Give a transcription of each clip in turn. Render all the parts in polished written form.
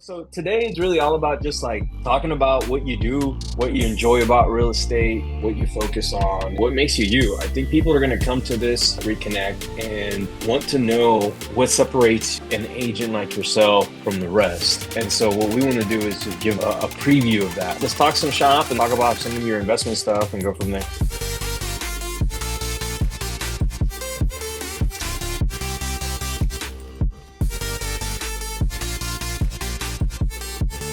So today is really all about just like talking about what you do, what you enjoy about real estate, what you focus on, what makes you you. I think people are going to come to this reconnect and want to know what separates an agent like yourself from the rest. And so what we want to do is just give a preview of that. Let's talk some shop and talk about some of your investment stuff and go from there.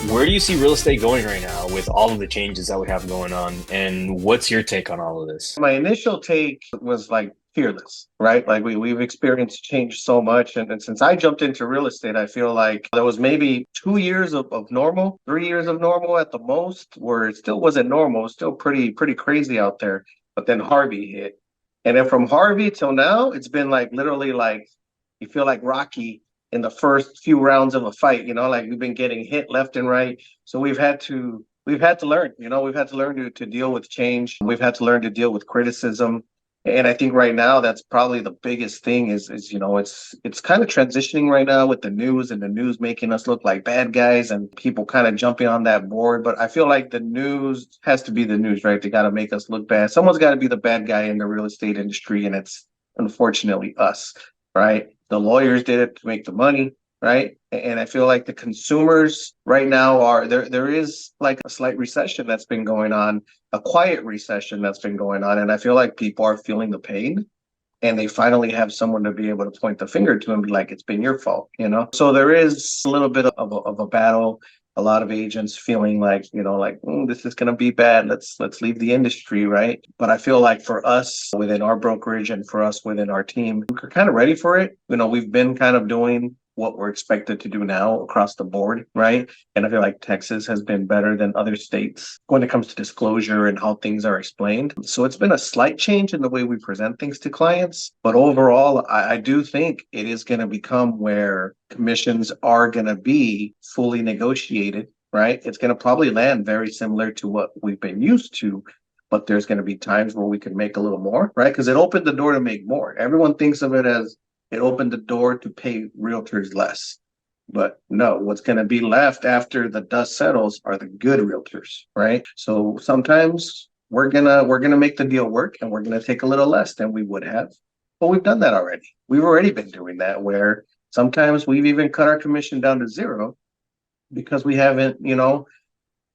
Where do you see real estate going right now with all of the changes that we have going on? And what's your take on all of this? My initial take was like fearless, right? Like we've experienced change so much. And since I jumped into real estate, I feel like there was maybe 2 years of normal, 3 years of normal at the most, where it still wasn't normal. It was still pretty crazy out there. But then Harvey hit. And then from Harvey till now, it's been like literally like you feel like Rocky in the first few rounds of a fight, like we've been getting hit left and right. So we've had to learn, we've had to learn to deal with change. We've had to learn to deal with criticism. And I think right now that's probably the biggest thing is it's kind of transitioning right now with the news and the news making us look like bad guys and people kind of jumping on that board. But I feel like the news has to be the news, right? They got to make us look bad. Someone's got to be the bad guy in the real estate industry, and it's unfortunately us, right? The lawyers did it to make the money, right? And I feel like the consumers right now are there. There is like a slight recession that's been going on, a quiet recession that's been going on. And I feel like people are feeling the pain and they finally have someone to be able to point the finger to and be like, it's been your fault. So there is a little bit of a battle. A lot of agents feeling like, this is going to be bad. Let's leave the industry, right? But I feel like for us within our brokerage and for us within our team, we're kind of ready for it. We've been kind of doing what we're expected to do now across the board, right? And I feel like Texas has been better than other states when it comes to disclosure and how things are explained. So it's been a slight change in the way we present things to clients. But overall, I do think it is going to become where commissions are going to be fully negotiated, right? It's going to probably land very similar to what we've been used to. But there's going to be times where we can make a little more, right? Because it opened the door to make more. Everyone thinks of it as it opened the door to pay realtors less. But no, what's going to be left after the dust settles are the good realtors, right? So sometimes we're gonna make the deal work and we're gonna take a little less than we would have. But we've done that already. We've already been doing that where sometimes we've even cut our commission down to zero because we haven't,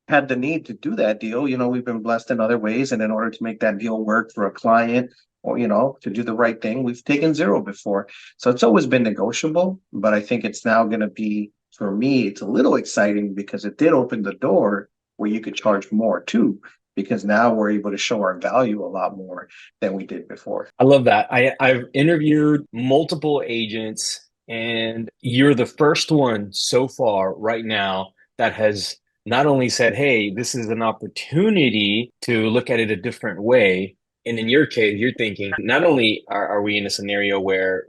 had the need to do that deal. We've been blessed in other ways. And in order to make that deal work for a client or, to do the right thing, we've taken zero before. So it's always been negotiable, but I think it's now going to be, for me, it's a little exciting because it did open the door where you could charge more too, because now we're able to show our value a lot more than we did before. I love that. I've interviewed multiple agents, and you're the first one so far right now that has not only said, hey, this is an opportunity to look at it a different way. And in your case, you're thinking, not only are we in a scenario where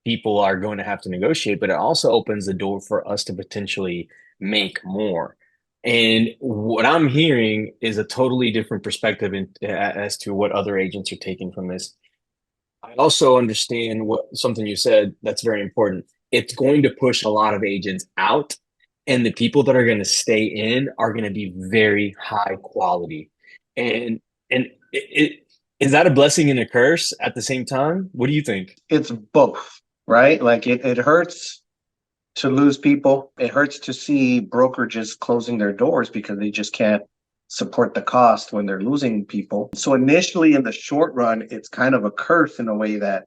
people are going to have to negotiate, but it also opens the door for us to potentially make more. And what I'm hearing is a totally different perspective as to what other agents are taking from this. I also understand what something you said that's very important. It's going to push a lot of agents out, and the people that are going to stay in are going to be very high quality. And is that a blessing and a curse at the same time? What do you think? It's both, right? Like it hurts to lose people. It hurts to see brokerages closing their doors because they just can't support the cost when they're losing people. So initially in the short run, it's kind of a curse in a way that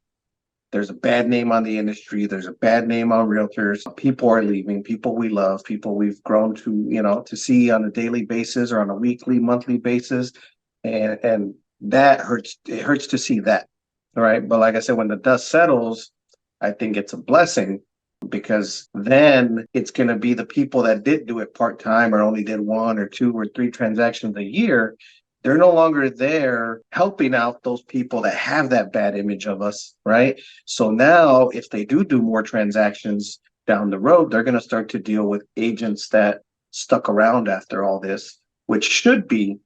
there's a bad name on the industry. There's a bad name on realtors. People are leaving, people we love, people we've grown to see on a daily basis or on a weekly, monthly basis. And that hurts. It hurts to see that. All right. But like I said, when the dust settles, I think it's a blessing because then it's going to be the people that did do it part-time or only did one or two or three transactions a year. They're no longer there helping out those people that have that bad image of us, right? So now if they do more transactions down the road, they're going to start to deal with agents that stuck around after all this, which should be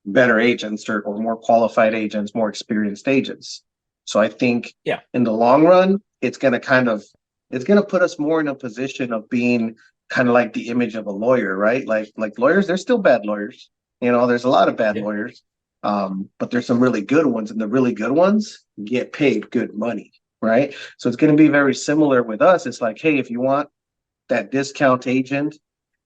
better agents or more qualified agents, more experienced agents. So I think Yeah. in the long run, it's going to put us more in a position of being kind of like the image of a lawyer, right? Like lawyers, they're still bad lawyers. There's a lot of bad Yeah. lawyers, but there's some really good ones, and the really good ones get paid good money, right? So it's going to be very similar with us. It's like, hey, if you want that discount agent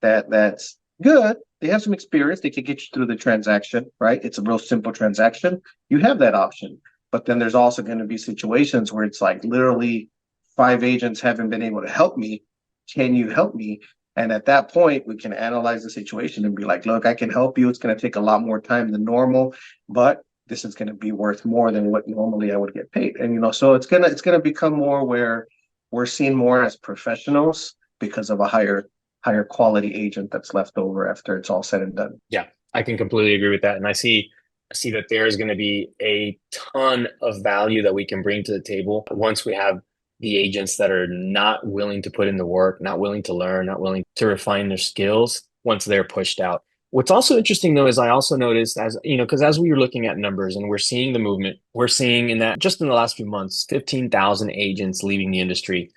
that's good, they have some experience, they could get you through the transaction, right? It's a real simple transaction. You have that option. But then there's also going to be situations where it's like literally five agents haven't been able to help me. Can you help me? And at that point, we can analyze the situation and be like, look, I can help you. It's going to take a lot more time than normal, but this is going to be worth more than what normally I would get paid. And so it's gonna become more where we're seen more as professionals because of a higher quality agent that's left over after it's all said and done. Yeah, I can completely agree with that. And I see that there is going to be a ton of value that we can bring to the table once we have the agents that are not willing to put in the work, not willing to learn, not willing to refine their skills once they're pushed out. What's also interesting though is I also noticed as you know, because as we were looking at numbers and we're seeing the movement, we're seeing in that just in the last few months, 15,000 agents leaving the industry.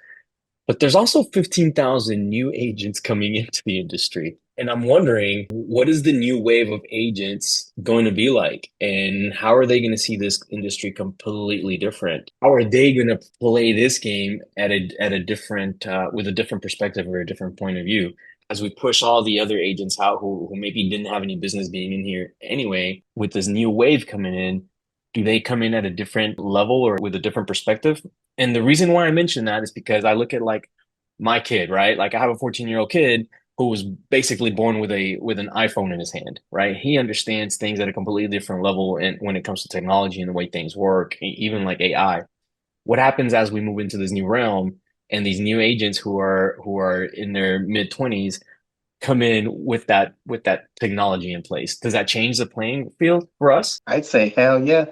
But there's also 15,000 new agents coming into the industry. And I'm wondering, what is the new wave of agents going to be like? And how are they going to see this industry completely different? How are they going to play this game at a different with a different perspective or a different point of view? As we push all the other agents out who maybe didn't have any business being in here anyway, with this new wave coming in, do they come in at a different level or with a different perspective? And the reason why I mention that is because I look at like my kid, right? Like I have a 14-year-old kid who was basically born with an iPhone in his hand, right? He understands things at a completely different level and when it comes to technology and the way things work, even like AI. What happens as we move into this new realm and these new agents who are in their mid 20s come in with that technology in place? Does that change the playing field for us? I'd say hell yeah.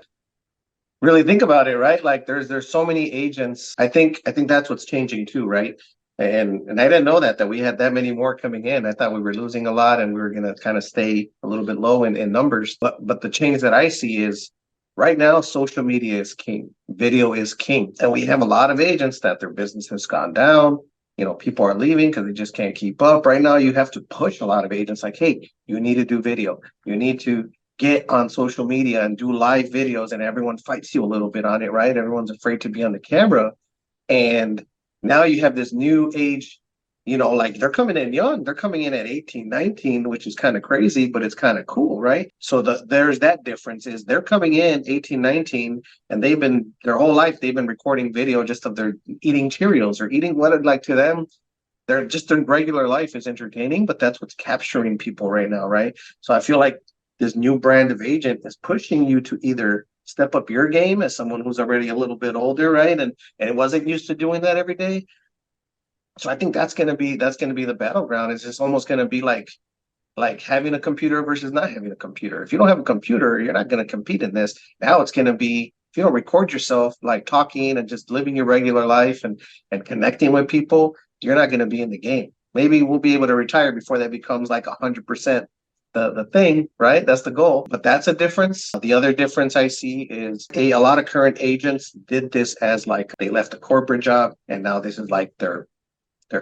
Really think about it, right? Like there's so many agents. I think that's what's changing too, right? And I didn't know that we had that many more coming in. I thought we were losing a lot and we were gonna kind of stay a little bit low in numbers. But the change that I see is right now social media is king. Video is king. And we have a lot of agents that their business has gone down. People are leaving because they just can't keep up. Right now, you have to push a lot of agents like, hey, you need to do video. You need to get on social media and do live videos, and everyone fights you a little bit on it, right? Everyone's afraid to be on the camera. And now you have this new age, like they're coming in young. They're coming in at 18, 19, which is kind of crazy, but it's kind of cool, right? So there's that difference is they're coming in 18, 19, and they've been their whole life, they've been recording video just of their eating Cheerios or eating what like to them. Their regular life is entertaining, but that's what's capturing people right now, right? So I feel like this new brand of agent is pushing you to either step up your game as someone who's already a little bit older, right? And it wasn't used to doing that every day. So I think that's gonna be the battleground. It's just almost gonna be like having a computer versus not having a computer. If you don't have a computer, you're not gonna compete in this. Now it's gonna be if you don't record yourself like talking and just living your regular life and connecting with people, you're not gonna be in the game. Maybe we'll be able to retire before that becomes like 100% the thing, right? That's the goal. But that's a difference. The other difference I see is a lot of current agents did this as like they left a corporate job and now this is like their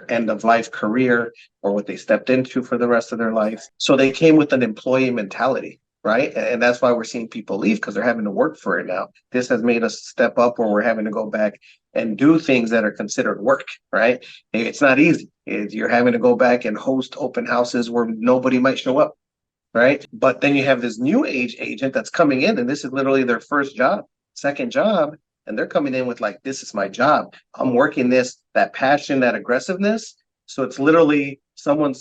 end of life career or what they stepped into for the rest of their life. So they came with an employee mentality, right? And that's why we're seeing people leave because they're having to work for it now. This has made us step up where we're having to go back and do things that are considered work, right? It's not easy. You're having to go back and host open houses where nobody might show up, right? But then you have this new age agent that's coming in, and this is literally their first job, second job, and they're coming in with like, this is my job. I'm working this, that passion, that aggressiveness. So it's literally someone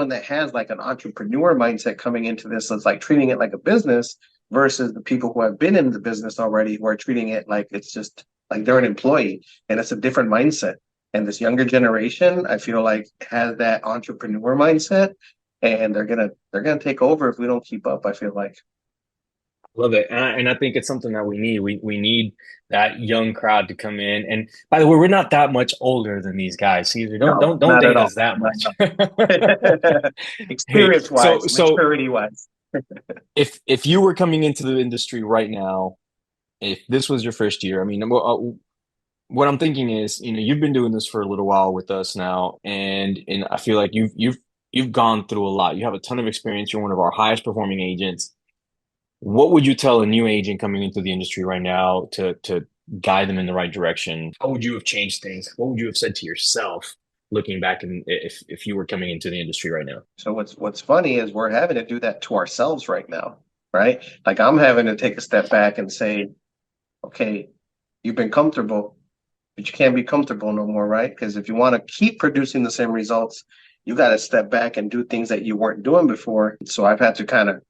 that has like an entrepreneur mindset coming into this. So it's like treating it like a business versus the people who have been in the business already who are treating it like it's just like they're an employee and it's a different mindset. And this younger generation, I feel like has that entrepreneur mindset and they're gonna take over if we don't keep up. I feel like. Love it. And I think it's something that we need. We need that young crowd to come in. And by the way, we're not that much older than these guys. Caesar, don't No, don't don't not at date all. us that Not much. at all. Hey, Experience so wise, so maturity wise. if you were coming into the industry right now, if this was your first year, I mean, what I'm thinking is, you've been doing this for a little while with us now, and I feel like you've gone through a lot. You have a ton of experience. You're one of our highest performing agents. What would you tell a new agent coming into the industry right now to guide them in the right direction? How would you have changed things? What would you have said to yourself looking back and if you were coming into the industry right now? So what's funny is we're having to do that to ourselves right now, right? Like I'm having to take a step back and say, okay, you've been comfortable, but you can't be comfortable no more, right? Because if you want to keep producing the same results, you got to step back and do things that you weren't doing before. So I've had to kind of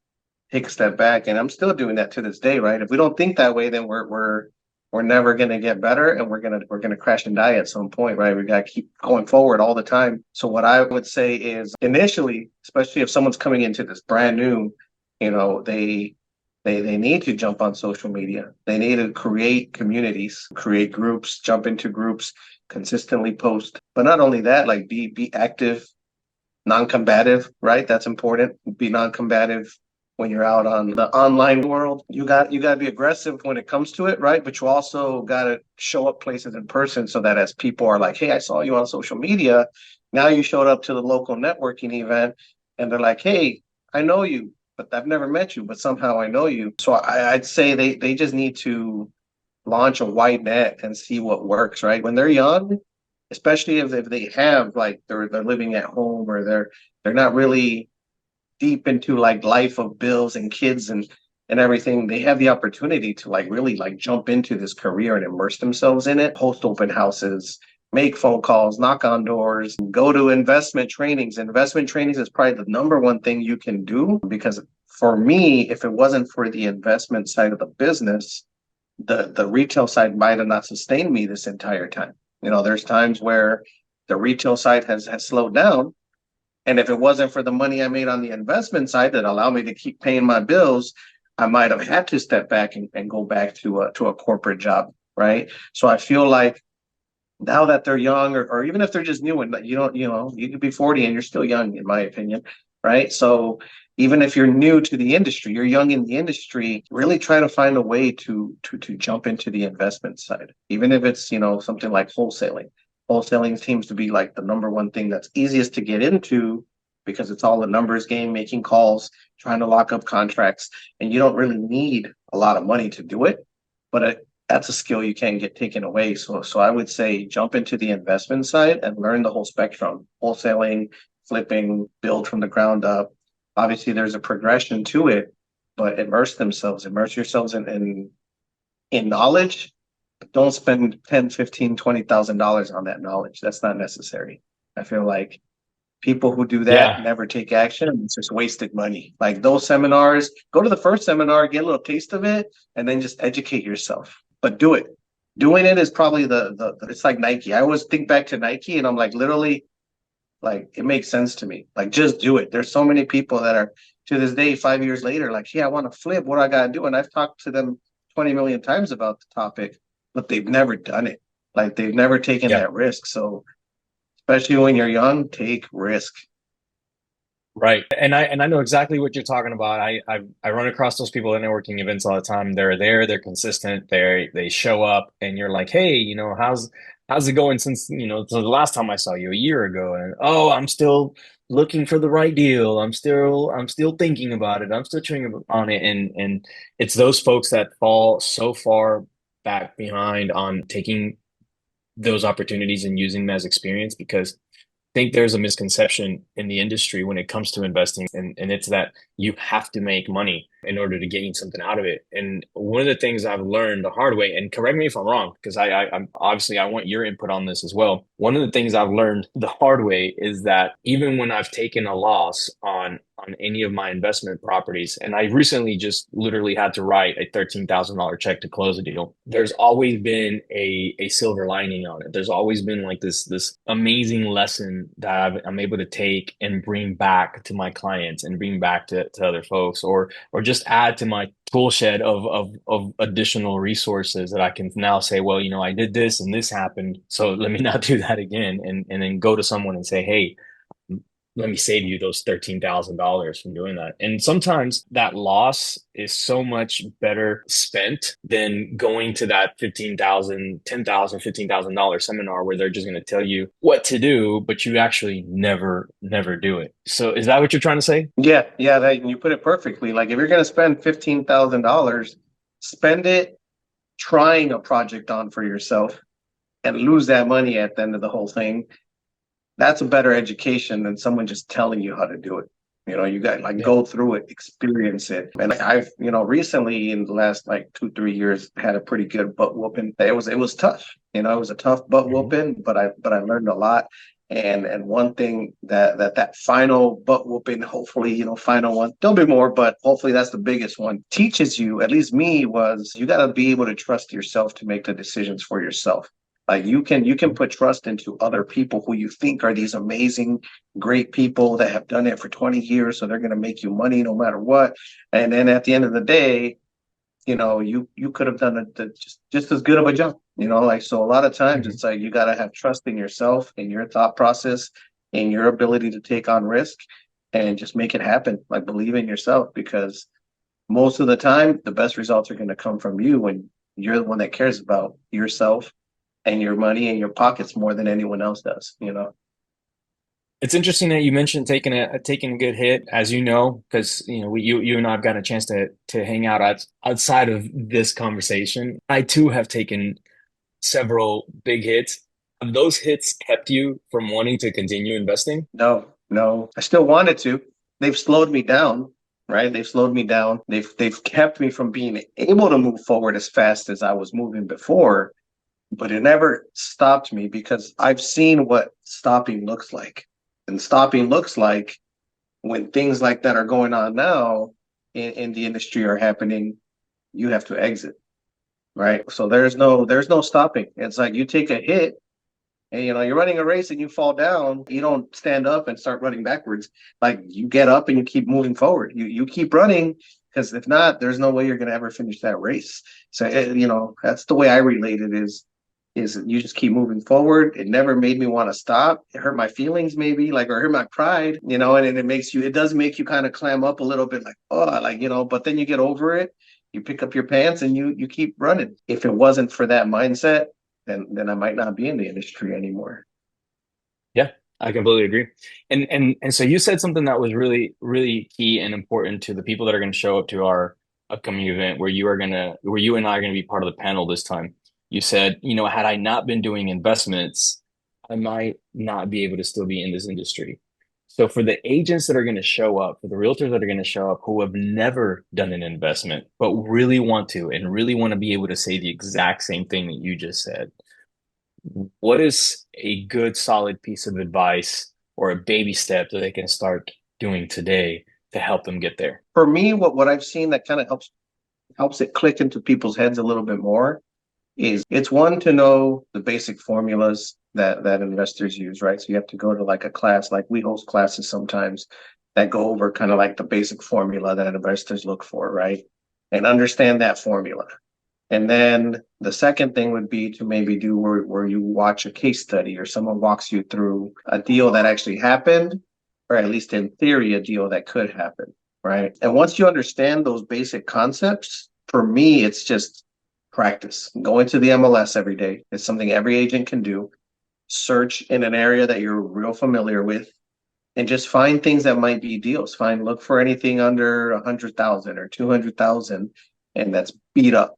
take a step back, and I'm still doing that to this day, right? If we don't think that way, then we're never gonna get better, and we're gonna crash and die at some point, right? We gotta keep going forward all the time. So what I would say is initially, especially if someone's coming into this brand new, they need to jump on social media. They need to create communities, create groups, jump into groups, consistently post. But not only that, like be active, non-combative, right? That's important. Be non-combative when you're out on the online world. You got to be aggressive when it comes to it, right? But you also got to show up places in person so that as people are like, "Hey, I saw you on social media." Now you showed up to the local networking event and they're like, "Hey, I know you, but I've never met you, but somehow I know you." So I'd say they just need to launch a wide net and see what works, right? When they're young, especially if they have like they're living at home or they're not really deep into like life of bills and kids and everything, they have the opportunity to like really like jump into this career and immerse themselves in it, host open houses, make phone calls, knock on doors, go to investment trainings. Investment trainings is probably the number one thing you can do because for me, if it wasn't for the investment side of the business, the retail side might have not sustained me this entire time. There's times where the retail side has slowed down. And if it wasn't for the money I made on the investment side that allowed me to keep paying my bills, I might have had to step back and go back to a corporate job. Right. So I feel like now that they're young or even if they're just new and you could be 40 and you're still young, in my opinion. Right. So even if you're new to the industry, you're young in the industry, really try to find a way to jump into the investment side, even if it's, something like wholesaling. Wholesaling seems to be like the number one thing that's easiest to get into because it's all a numbers game, making calls, trying to lock up contracts, and you don't really need a lot of money to do it. But that's a skill you can't get taken away. So I would say jump into the investment side and learn the whole spectrum: wholesaling, flipping, build from the ground up. Obviously, there's a progression to it, but immerse yourselves in knowledge. Don't spend 10, 15, $20,000 on that knowledge. That's not necessary. I feel like people who do that Yeah. never take action. It's just wasted money. Like those seminars, go to the first seminar, get a little taste of it, and then just educate yourself. But do it. Doing it is probably the it's like Nike. I always think back to Nike and I'm like literally like it makes sense to me. Like just do it. There's so many people that are to this day, 5 years later, like, hey, I want to flip. What do I gotta do? And I've talked to them 20 million times about the topic, but they've never done it. Like they've never taken Yeah. that risk. So especially when you're young, take risk. Right. And I know exactly what you're talking about. I run across those people at networking events all the time. They're there, they're consistent, they show up and you're like, "Hey, how's it going since, the last time I saw you a year ago?" And, "Oh, I'm still looking for the right deal. I'm still thinking about it. I'm still chewing on it." And it's those folks that fall so far back behind on taking those opportunities and using them as experience because think there's a misconception in the industry when it comes to investing, and it's that you have to make money in order to gain something out of it. And one of the things I've learned the hard way, and correct me if I'm wrong, because I'm obviously I want your input on this as well. One of the things I've learned the hard way is that even when I've taken a loss on any of my investment properties, and I recently just literally had to write a $13,000 check to close a deal. There's always been a silver lining on it. There's always been like this amazing lesson that I'm able to take and bring back to my clients and bring back to other folks, or just add to my tool shed of additional resources that I can now say, well, I did this and this happened, so let me not do that again, and then go to someone and say, hey, let me save you those $13,000 from doing that. And sometimes that loss is so much better spent than going to that 15,000, 10,000, $15,000 seminar where they're just going to tell you what to do, but you actually never do it. So is that what you're trying to say? Yeah, yeah, that you put it perfectly. Like if you're going to spend $15,000, spend it trying a project on for yourself and lose that money at the end of the whole thing. That's a better education than someone just telling you how to do it. You got like Yeah. go through it, experience it. And I've, recently in the last like 2, 3 years had a pretty good butt whooping. It was tough. It was a tough butt Mhm. whooping, but I learned a lot. And one thing that final butt whooping, hopefully, final one, there'll be more, but hopefully that's the biggest one, teaches you, at least me, was you got to be able to trust yourself to make the decisions for yourself. Like you can put trust into other people who you think are these amazing, great people that have done it for 20 years, so they're going to make you money no matter what. And then at the end of the day, you could have done just as good of a job. Like so a lot of times Mhm. it's like you got to have trust in yourself, in your thought process, in your ability to take on risk and just make it happen. Like believe in yourself because most of the time the best results are going to come from you when you're the one that cares about yourself and your money in your pockets more than anyone else does. It's interesting that you mentioned taking a good hit, as you know, because you and I have gotten a chance to hang out outside of this conversation. I too have taken several big hits. Have those hits kept you from wanting to continue investing? No, no. I still wanted to. They've slowed me down, right? They've slowed me down. They've kept me from being able to move forward as fast as I was moving before, but it never stopped me because I've seen what stopping looks like. And stopping looks like when things like that are going on now in the industry are happening, you have to exit, right? So there's no stopping. It's like you take a hit and you're running a race and you fall down, you don't stand up and start running backwards. Like you get up and you keep moving forward. You keep running because if not, there's no way you're going to ever finish that race. So that's the way I relate it is you just keep moving forward. It never made me want to stop. It hurt my feelings maybe, like or hurt my pride, and it does make you kind of clam up a little bit like, oh, like, but then you get over it. You pick up your pants and you keep running. If it wasn't for that mindset, then I might not be in the industry anymore. Yeah, I completely agree. And so you said something that was really key and important to the people that are going to show up to our upcoming event where you and I are going to be part of the panel this time. You said, had I not been doing investments, I might not be able to still be in this industry. So for the agents that are going to show up, for the realtors that are going to show up who have never done an investment, but really want to and really want to be able to say the exact same thing that you just said, what is a good solid piece of advice or a baby step that they can start doing today to help them get there? For me, what I've seen that kind of helps it click into people's heads a little bit more is it's one to know the basic formulas that investors use, right? So you have to go to like a class, like we host classes sometimes that go over kind of like the basic formula that investors look for, right? And understand that formula. And then the second thing would be to maybe do where you watch a case study or someone walks you through a deal that actually happened, or at least in theory, a deal that could happen, right? And once you understand those basic concepts, for me, it's just practice. Go into the MLS every day. It's something every agent can do. Search in an area that you're real familiar with and just find things that might be deals. Look for anything under 100,000 or 200,000 and that's beat up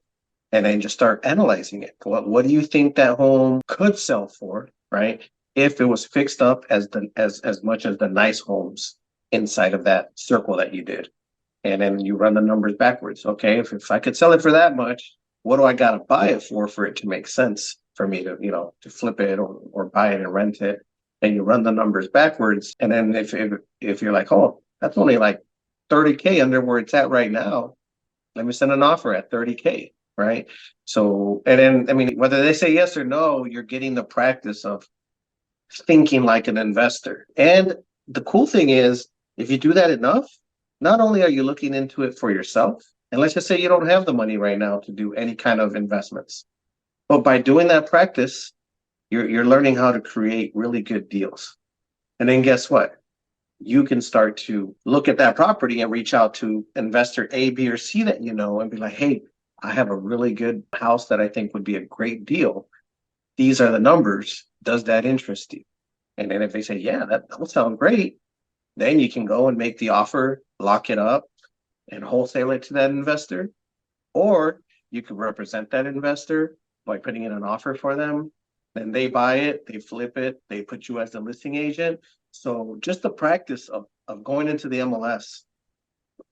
and then just start analyzing it. What do you think that home could sell for, right? If it was fixed up as much as the nice homes inside of that circle that you did. And then you run the numbers backwards. Okay, if I could sell it for that much, what do I gotta buy it for it to make sense for me to flip it or buy it and rent it? And you run the numbers backwards. And then if you're like, oh, that's only like 30K under where it's at right now, let me send an offer at 30K, right? So, and then, I mean, whether they say yes or no, you're getting the practice of thinking like an investor. And the cool thing is, if you do that enough, not only are you looking into it for yourself, and let's just say you don't have the money right now to do any kind of investments, but by doing that practice, you're learning how to create really good deals. And then guess what? you can start to look at that property and reach out to investor A, B, or C that you know and be like, hey, I have a really good house that I think would be a great deal. These are the numbers. Does that interest you? And then if they say, yeah, that will sound great, then you can go and make the offer, lock it up, and wholesale it to that investor. Or you could represent that investor by putting in an offer for them. Then they buy it, they flip it, they put you as the listing agent. So just the practice of going into the MLS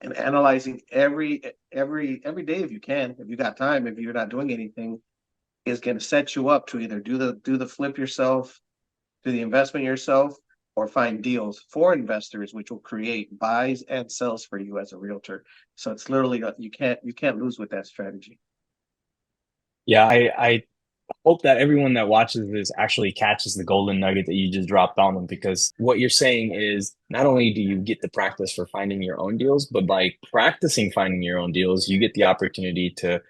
and analyzing every day if you can, if you got time, if you're not doing anything, is going to set you up to either do the flip yourself, do the investment yourself, or find deals for investors, which will create buys and sells for you as a realtor. So it's literally you can't lose with that strategy. Yeah, I hope that everyone that watches this actually catches the golden nugget that you just dropped on them, because what you're saying is not only do you get the practice for finding your own deals, but by practicing finding your own deals, you get the opportunity to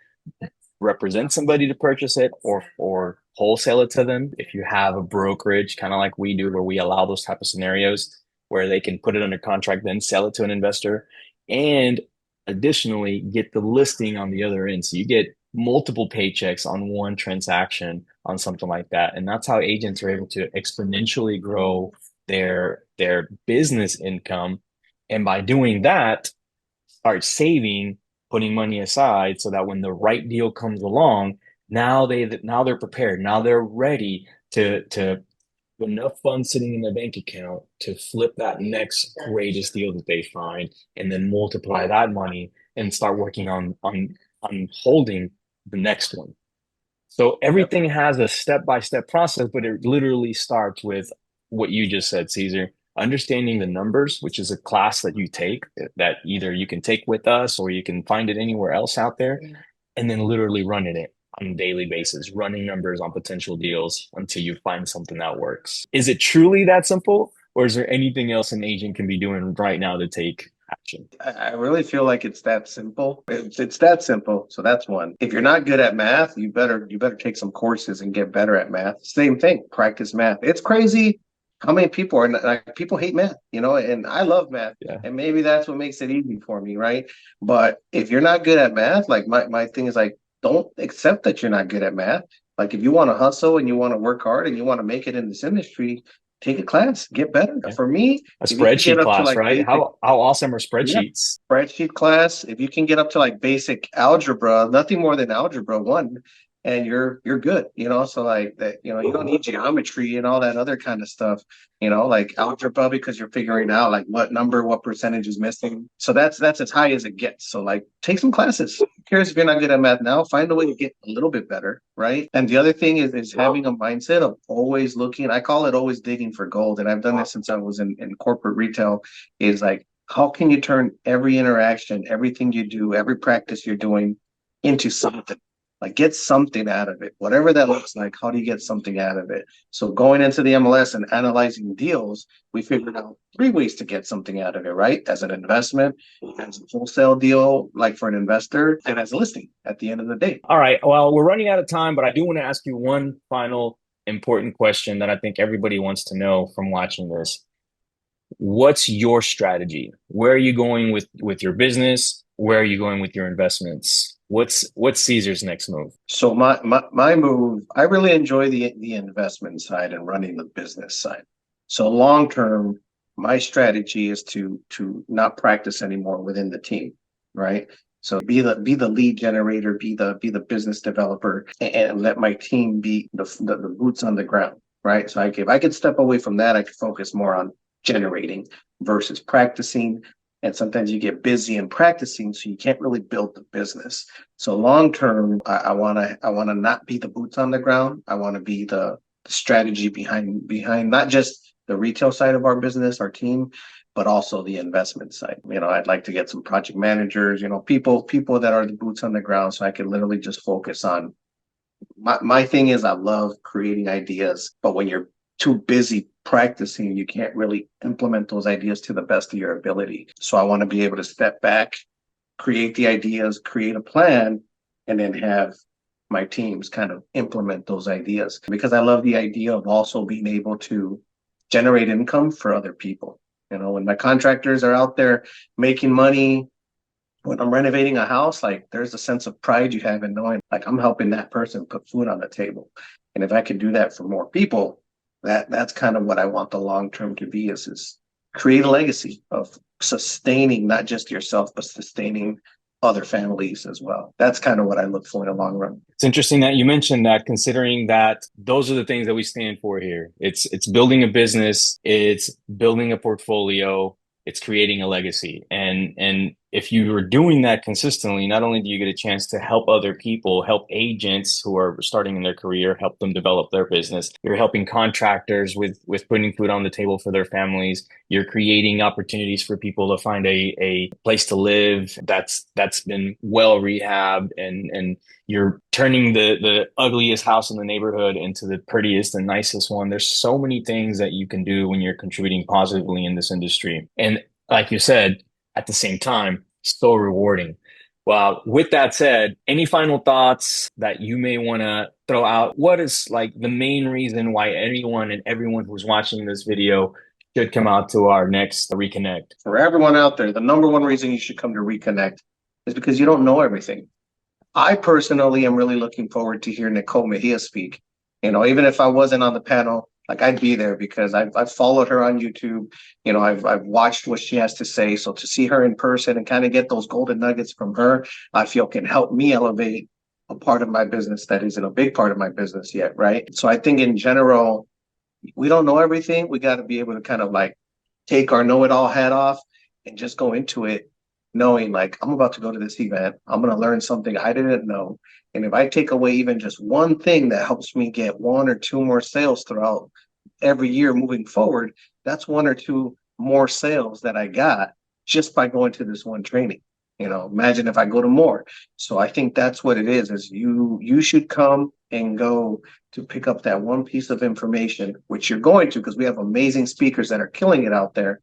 represent somebody to purchase it or wholesale it to them if you have a brokerage, kind of like we do, where we allow those type of scenarios where they can put it under contract, then sell it to an investor, and additionally get the listing on the other end. So you get multiple paychecks on one transaction on something like that. And that's how agents are able to exponentially grow their business income. And by doing that, start saving, putting money aside so that when the right deal comes along, now they're prepared. Now they're ready to enough funds sitting in their bank account to flip that next greatest deal that they find, and then multiply that money and start working on holding the next one. So Yep. everything has a step-by-step process, but it literally starts with what you just said, Caesar. Understanding the numbers, which is a class that you take that either you can take with us or you can find it anywhere else out there, and then literally running it on a daily basis, running numbers on potential deals until you find something that works. Is it truly that simple, or is there anything else an agent can be doing right now to take action? I really feel like it's that simple. It's that simple. So that's one. If you're not good at math, you better take some courses and get better at math. Same thing, practice math. It's crazy how many people are not, like people hate math, and I love math. Yeah. And maybe that's what makes it easy for me, right? But if you're not good at math, like my thing is like, don't accept that you're not good at math. Like if you want to hustle and you want to work hard and you want to make it in this industry, take a class, get better. Yeah. For me, A if you can get spreadsheet up to class, like right? basic. How awesome are Yeah. spreadsheets? Spreadsheet class, if you can get up to like basic algebra, nothing more than algebra one, and you're good, so like that, you don't need geometry and all that other kind of stuff, like algebra, because you're figuring out like what percentage is missing. So that's as high as it gets. So like take some classes. Who cares if you're not good at math now? Find a way to get a little bit better, right? And the other thing is having a mindset of always looking. I call it always digging for gold. And I've done this since I was in corporate retail, is like, how can you turn every interaction, everything you do, every practice you're doing into something? Like get something out of it, whatever that looks like. How do you get something out of it? So going into the MLS and analyzing deals, we figured out three ways to get something out of it, right? As an investment, as a wholesale deal, like for an investor, and as a listing at the end of the day. All right. Well, we're running out of time, but I do want to ask you one final important question that I think everybody wants to know from watching this. What's your strategy? Where are you going with your business? Where are you going with your investments? What's Caesar's next move? So my move, I really enjoy the investment side and running the business side. So long term, my strategy is to not practice anymore within the team, right? So be the lead generator, be the business developer, and let my team be the boots on the ground, right? So if I could step away from that, I could focus more on generating versus practicing. And sometimes you get busy in practicing, so you can't really build the business. So long term, I wanna not be the boots on the ground. I want to be the strategy behind not just the retail side of our business, our team, but also the investment side. I'd like to get some project managers, people that are the boots on the ground, so I can literally just focus on my thing is I love creating ideas, but when you're too busy practicing, you can't really implement those ideas to the best of your ability. So I want to be able to step back, create the ideas, create a plan, and then have my teams kind of implement those ideas, because I love the idea of also being able to generate income for other people. You know, when my contractors are out there making money, when I'm renovating a house, like there's a sense of pride you have in knowing like I'm helping that person put food on the table. And if I could do that for more people, that's kind of what I want the long term to be is create a legacy of sustaining not just yourself, but sustaining other families as well. That's kind of what I look for in the long run. It's interesting that you mentioned that, considering that those are the things that we stand for here. It's building a business, it's building a portfolio, it's creating a legacy. And if you are doing that consistently, not only do you get a chance to help other people, help agents who are starting in their career, help them develop their business. You're helping contractors with putting food on the table for their families. You're creating opportunities for people to find a place to live that's been well rehabbed, and you're turning the ugliest house in the neighborhood into the prettiest and nicest one. There's so many things that you can do when you're contributing positively in this industry. And like you said, at the same time, so rewarding. Well, with that said, any final thoughts that you may want to throw out? What is like the main reason why anyone and everyone who's watching this video should come out to our next Reconnect? For everyone out there, the number one reason you should come to Reconnect is because you don't know everything. I personally am really looking forward to hear Nicole Mejia speak. You know, even if I wasn't on the panel, like I'd be there because I've followed her on YouTube. You know, I've watched what she has to say. So to see her in person and kind of get those golden nuggets from her, I feel can help me elevate a part of my business that isn't a big part of my business yet, right? So I think in general, we don't know everything. We got to be able to kind of like take our know-it-all hat off and just go into it knowing like I'm about to go to this event. I'm going to learn something I didn't know. And if I take away even just one thing that helps me get one or two more sales throughout every year moving forward, that's one or two more sales that I got just by going to this one training. You know, imagine if I go to more. So I think that's what it is you should come and go to pick up that one piece of information, which you're going to, because we have amazing speakers that are killing it out there.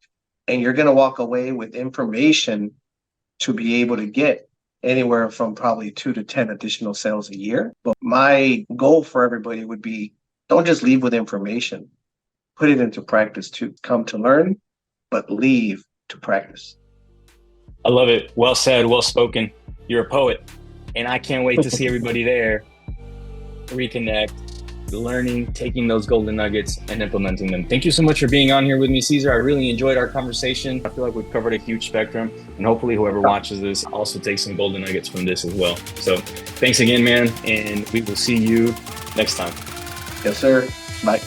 And you're going to walk away with information to be able to get anywhere from probably 2 to 10 additional sales a year. But my goal for everybody would be don't just leave with information, put it into practice too. Come to learn, but leave to practice. I love it. Well said, well spoken. You're a poet. And I can't wait to see everybody there. Reconnect, learning, taking those golden nuggets and implementing them. Thank you so much for being on here with me, Cesar. I really enjoyed our conversation. I feel like we've covered a huge spectrum, and hopefully whoever watches this also takes some golden nuggets from this as well. So thanks again, man, and we will see you next time. Yes, sir. Bye.